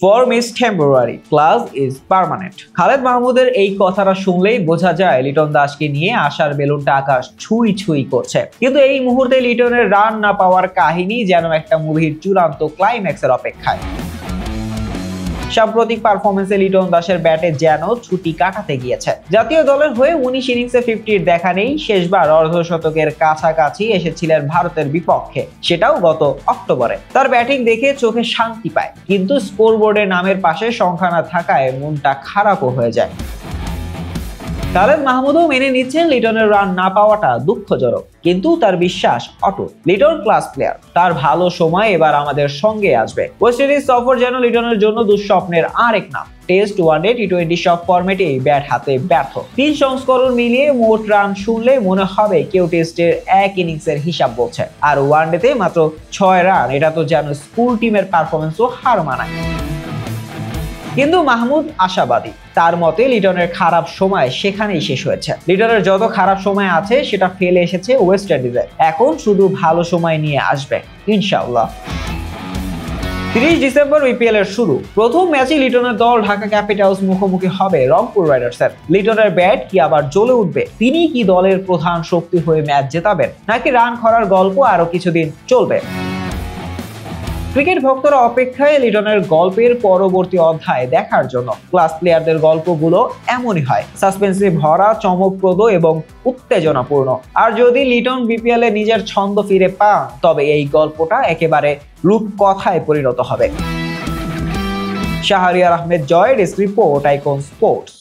Form is temporary, class is permanent. Khaled মাহমুদের এই কথাটা শুনলেই বোঝা যায় লিটন দাসকে নিয়ে আশার বেলুনটা আকাশ ছুঁই ছুঁই করছে। কিন্তু এই মুহূর্তে লিটনের রান না পাওয়ার কাহিনী যেন একটা মুভির চূড়ান্ত ক্লাইম্যাক্সের অপেক্ষায়। সাম্প্রতিক পারফরমেন্সে লিটন দাসের ব্যাটে যেন ছুটি কাটাতে গিয়েছে। জাতীয় দলের হয়ে 19 ইনিংসে 50-র দেখা নেই। শেষবার অর্ধশতকের কাছাকাছি এসেছিলেন ভারতের বিপক্ষে, সেটাও গত অক্টোবরে। তার ব্যাটিং দেখে চোখে শান্তি পায়, কিন্তু স্কোরবোর্ডে নামের পাশে সংখ্যা না থাকায় মনটা খারাপও হয়ে যায়। খালেদ মাহমুদও মেনে নিচ্ছেন লিটনের রান না পাওয়াটা দুঃখজনক, কিন্তু তার বিশ্বাস অটুট। লিটন ক্লাস প্লেয়ার, তার ভালো সময় এবার আমাদের সঙ্গে আসবে। ওয়েস্ট ইন্ডিজ সফর যেন লিটনের জন্য দুঃস্বপ্নের আরেক নাম। টেস্ট, ওয়ানডে, টি-20 সব ফরম্যাটে ব্যাট হাতে ব্যর্থ। 3 সংস্করণ মিলিয়ে মোট রান শুনলে মনে হবে কেউ টেস্টের এক ইনিংসের হিসাব বলছে, আর ওয়ানডেতে মাত্র 6 রান। এটা তো যেন স্কুল টিমের পারফরমেন্সও হার মানায়। কিন্তু মাহমুদ আশাবাদী। তার মতে লিটনের খারাপ সময় সেখানেই শেষ হয়েছে। লিটনের যত খারাপ সময় আছে সেটা ফেলে এসেছে ওয়েস্ট ইন্ডিজে, এখন শুধু ভালো সময় নিয়ে আসবে ইনশাআল্লাহ। 30 ডিসেম্বর বিপিএল এর শুরু। প্রথম ম্যাচে লিটনের দল ঢাকা ক্যাপিটালস মুখোমুখি হবে রংপুর রাইডার্সের। লিটনের ব্যাট কি আবার জ্বলে উঠবে? তিনি কি দলের প্রধান শক্তি হয়ে ম্যাচ জেতাবেন, নাকি রান খরার গল্প আরো কিছুদিন চলবে? ক্রিকেট ভক্তরা অপেক্ষায় লিটনের গল্পের পরবর্তী অধ্যায় দেখার জন্য। ক্লাস প্লেয়ারদের গল্পগুলো এমনই হয়, সাসপেন্সে ভরা, চমকপ্রদ এবং উত্তেজনাপূর্ণ। আর যদি লিটন বিপিএল এ নিজের ছন্দ ফিরে পান, তবে এই গল্পটা একেবারে রূপকথায় পরিণত হবে। শাহরিয়ার আহমেদ জয়, ডেস্ক রিপোর্ট, আইকন স্পোর্টস।